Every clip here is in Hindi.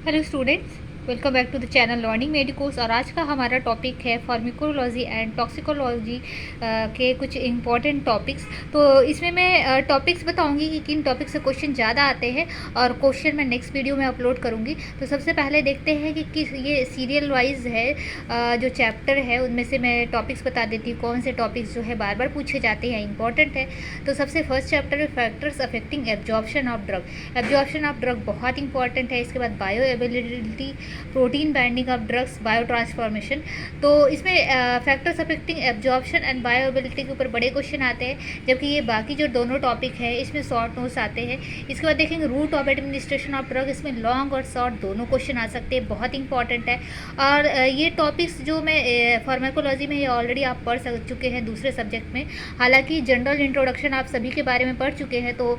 Hello students, welcome back to the channel learning medicos. और आज का हमारा टॉपिक है फार्माकोलॉजी एंड टॉक्सिकोलॉजी के कुछ इम्पॉर्टेंट टॉपिक्स। तो इसमें मैं टॉपिक्स बताऊंगी कि किन टॉपिक से क्वेश्चन ज़्यादा आते हैं और क्वेश्चन मैं नेक्स्ट वीडियो में अपलोड करूंगी। तो सबसे पहले देखते हैं कि किस ये सीरियल वाइज है जो चैप्टर है उनमें से मैं टॉपिक्स बता देती हूँ कौन से टॉपिक्स जो है बार बार पूछे जाते हैं, इंपॉर्टेंट है। तो सबसे फर्स्ट चैप्टर है factors affecting absorption of drug. Absorption of drug बहुत इंपॉर्टेंट है। इसके बाद bio availability, protein binding of drugs, bio transformation. तो इसमें factors affecting absorption and bioavailability के ऊपर बड़े क्वेश्चन आते हैं, जबकि ये बाकी जो दोनों टॉपिक है इसमें शॉर्ट नोट्स आते हैं। इसके बाद देखेंगे route of administration of drug, इसमें लॉन्ग और शॉर्ट दोनों क्वेश्चन आ सकते हैं, बहुत इंपॉर्टेंट है। और ये टॉपिक्स जो मैं फार्माकोलॉजी में ये ऑलरेडी आप पढ़ चुके हैं दूसरे सब्जेक्ट में। हालांकि जनरल इंट्रोडक्शन आप सभी के बारे में पढ़ चुके हैं, तो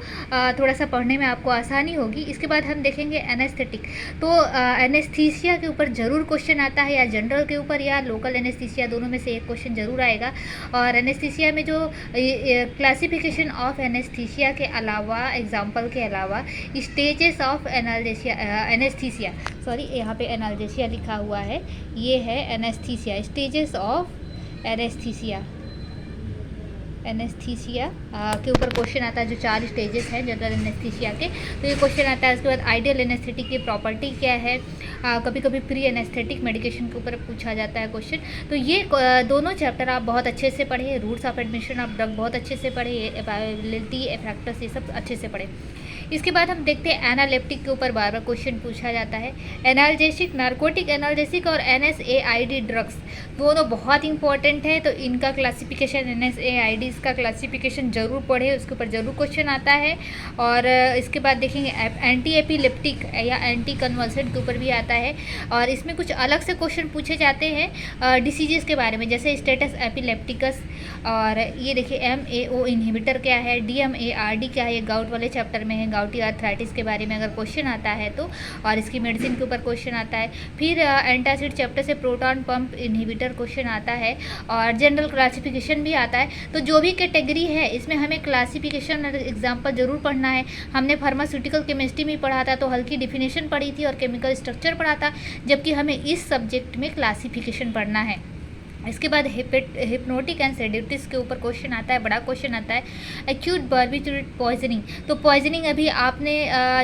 थोड़ा सा पढ़ने में आपको आसानी होगी। इसके बाद हम देखेंगे एनेस्थेटिक। तो एनेस्थीसिया के ऊपर ज़रूर क्वेश्चन आता है, या जनरल के ऊपर या लोकल एनेस्थीसिया, दोनों में से एक क्वेश्चन ज़रूर आएगा। और एनेस्थीसिया में जो क्लासिफिकेशन ऑफ एनेस्थीसिया के अलावा, एग्जाम्पल के अलावा, स्टेजेस ऑफ एनेस्थीसिया, सॉरी यहाँ पे एनाल्जेसिया लिखा हुआ है, ये है एनेस्थीसिया, स्टेजेस ऑफ एनेस्थीसिया के ऊपर क्वेश्चन आता है, जो 4 स्टेजेस हैं जनरल एनेस्थीसिया के। तो ये क्वेश्चन आता है। उसके बाद आइडियल एनेस्थेटिक की प्रॉपर्टी क्या है, कभी कभी प्री एनेस्थेटिक मेडिकेशन के ऊपर पूछा जाता है क्वेश्चन। तो ये दोनों चैप्टर आप बहुत अच्छे से पढ़े। Routes of admission of drug बहुत अच्छे से पढ़े, बायोअवेलेबिलिटी, फैक्टर्स, ये सब अच्छे से पढ़े। इसके बाद हम देखते हैं एनालेप्टिक के ऊपर बार बार क्वेश्चन पूछा जाता है। एनाल्जेसिक, नार्कोटिक एनाल्जेसिक और NSAID ड्रग्स दोनों बहुत इंपॉर्टेंट है। तो इनका क्लासिफिकेशन, NSAID का क्लासिफिकेशन जरूर पढ़े, उसके ऊपर जरूर क्वेश्चन आता है। और इसके बाद देखेंगे एंटी एपिलेप्टिक या एंटी कन्वल्सेंट के ऊपर भी आता है। और इसमें कुछ अलग से क्वेश्चन पूछे जाते हैं डिसीजेस के बारे में, जैसे स्टेटस एपिलेप्टिकस। और ये देखिए MAO इनहिबिटर क्या है, DMARD क्या है, ये गाउट वाले चैप्टर में है, गाउटी आर्थराइटिस के बारे में अगर क्वेश्चन आता है तो। और इसकी मेडिसिन के ऊपर क्वेश्चन आता है। फिर एंटासिड चैप्टर से प्रोटॉन पंप इनहिबिटर क्वेश्चन आता है। और जनरल क्लासिफिकेशन भी आता है। तो जो भी कैटेगरी है इसमें हमें क्लासिफिकेशन और एग्जाम्पल जरूर पढ़ना है। हमने फार्मास्यूटिकल केमिस्ट्री में पढ़ा था, तो हल्की डिफिनेशन पढ़ी थी और केमिकल स्ट्रक्चर पढ़ा था, जबकि हमें इस सब्जेक्ट में क्लासिफिकेशन पढ़ना है। इसके बाद हिप्नोटिक एंड सेडेटिव्स के ऊपर क्वेश्चन आता है, बड़ा क्वेश्चन आता है। एक्यूट बार्बिट्यूरेट पॉइजनिंग, तो पॉइजनिंग अभी आपने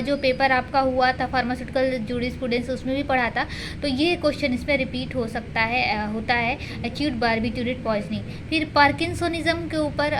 जो पेपर आपका हुआ था फार्मास्यूटिकल जूरिस्प्रूडेंस उसमें भी पढ़ा था, तो ये क्वेश्चन इसमें रिपीट हो सकता है, होता है एक्यूट बार्बिट्यूरेट पॉइजनिंग। फिर पार्किंसोनिज्म के ऊपर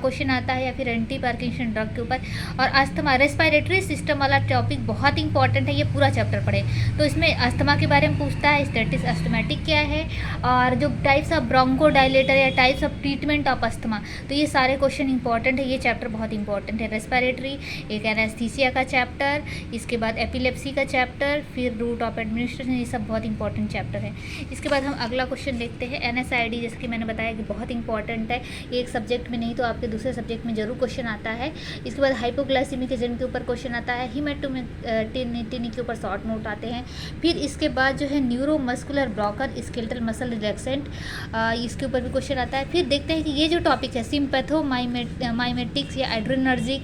क्वेश्चन आता है, या फिर एंटी पार्किंसन ड्रग के ऊपर। और अस्थमा, रेस्पिरेटरी सिस्टम वाला टॉपिक बहुत इंपॉर्टेंट है, ये पूरा चैप्टर पढ़े। तो इसमें अस्थमा के बारे में पूछता है, स्टेटस अस्थमेटिक क्या है, और जो टाइप्स ऑफ ब्रोंकोडायलेटर या types of treatment of asthma, तो ये सारे क्वेश्चन इंपॉर्टेंट है। ये चैप्टर बहुत इंपॉर्टेंट है। रेस्पिरेटरी, एक एनेस्थीसिया का चैप्टर, इसके बाद एपिलेप्सी का चैप्टर, फिर रूट ऑफ एडमिनिस्ट्रेशन, ये सब बहुत इंपॉर्टेंट चैप्टर है। इसके बाद हम अगला क्वेश्चन देखते हैं। NSAID, जैसे कि मैंने बताया कि बहुत इंपॉर्टेंट है, एक सब्जेक्ट में नहीं तो आपके दूसरे सब्जेक्ट में जरूर क्वेश्चन आता है। इसके बाद हाइपोग्लाइसीमिक एजेंट के ऊपर क्वेश्चन आता है। हीमेटोमेटिनी के ऊपर शॉर्ट नोट आते हैं। फिर इसके बाद जो है neuromuscular blocker, skeletal muscle relaxant, इसके ऊपर भी क्वेश्चन आता है। फिर देखते हैं कि ये जो टॉपिक है सिम्पैथोमाइमेटिक्स या एड्रेनर्जिक,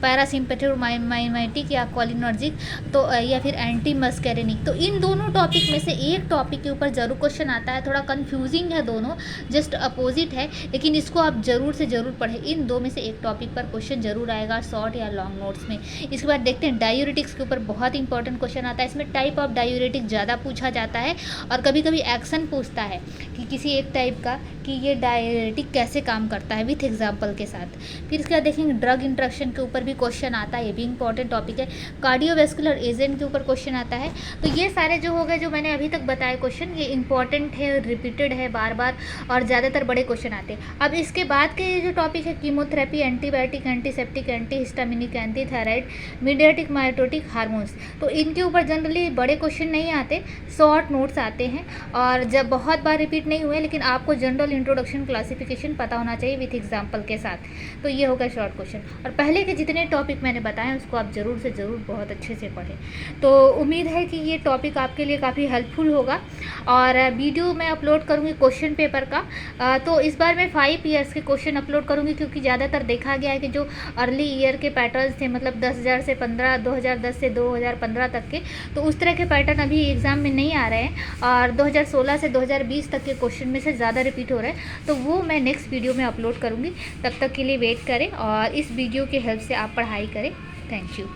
पैरासिम्पैथोमाइमेटिक या कोलिनर्जिक, तो या फिर एंटी मस्कैरेनिक, तो इन दोनों टॉपिक में से एक टॉपिक के ऊपर जरूर क्वेश्चन आता है। थोड़ा कंफ्यूजिंग है, दोनों जस्ट अपोजिट है, लेकिन इसको आप जरूर से जरूर पढ़ें। इन दो में से एक टॉपिक पर क्वेश्चन जरूर आएगा, शॉर्ट या लॉन्ग नोट्स में। इसके बाद देखते हैं डायूरेटिक्स के ऊपर बहुत इंपॉर्टेंट क्वेश्चन आता है। इसमें टाइप ऑफ डायूरेटिक ज़्यादा पूछा जाता है, और कभी कभी एक्शन पूछता है कि किसी एक टाइप का, कि ये डायरेटिक कैसे काम करता है विथ एग्जाम्पल के साथ। फिर इसके बाद देखेंगे ड्रग इंट्रैक्शन के ऊपर भी क्वेश्चन आता है, ये भी इंपॉर्टेंट टॉपिक है। कार्डियोवैस्कुलर एजेंट के ऊपर क्वेश्चन आता है। तो ये सारे जो हो गए, जो मैंने अभी तक बताए क्वेश्चन, ये इंपॉर्टेंट है, रिपीटेड है बार बार, और ज़्यादातर बड़े क्वेश्चन आते हैं। अब इसके बाद के जो टॉपिक है, chemotherapy, antibiotic, antiseptic, antihistaminic, antithyroid, mediatic mitotic hormones, तो इनके ऊपर जनरली बड़े क्वेश्चन नहीं आते, शॉर्ट नोट्स आते हैं। और जब बहुत बार रिपीट नहीं हुए, लेकिन आपको जनरल इंट्रोडक्शन क्लासिफिकेशन पता होना चाहिए विथ एग्जाम्पल के साथ। तो ये होगा शॉर्ट क्वेश्चन। और पहले के जितने टॉपिक मैंने बताए उसको आप ज़रूर से ज़रूर बहुत अच्छे से पढ़ें। तो उम्मीद है कि ये टॉपिक आपके लिए काफ़ी हेल्पफुल होगा। और वीडियो मैं अपलोड करूँगी क्वेश्चन पेपर का। तो इस बार मैं 5 ईयर्स के क्वेश्चन अपलोड करूँगी, क्योंकि ज़्यादातर देखा गया है कि जो अर्ली ईयर के पैटर्न्स थे, मतलब 10,000 से 15, 2010 से 2015 तक के, तो उस तरह के पैटर्न अभी एग्ज़ाम में नहीं आ रहे हैं। और 2016 से 2020 तक के क्वेश्चन में से ज़्यादा रिपीट हो रहे हैं। तो वो मैं नेक्स्ट वीडियो में अपलोड करूँगी। तब तक के लिए वेट करें और इस वीडियो की हेल्प से आप पढ़ाई करें। Thank you.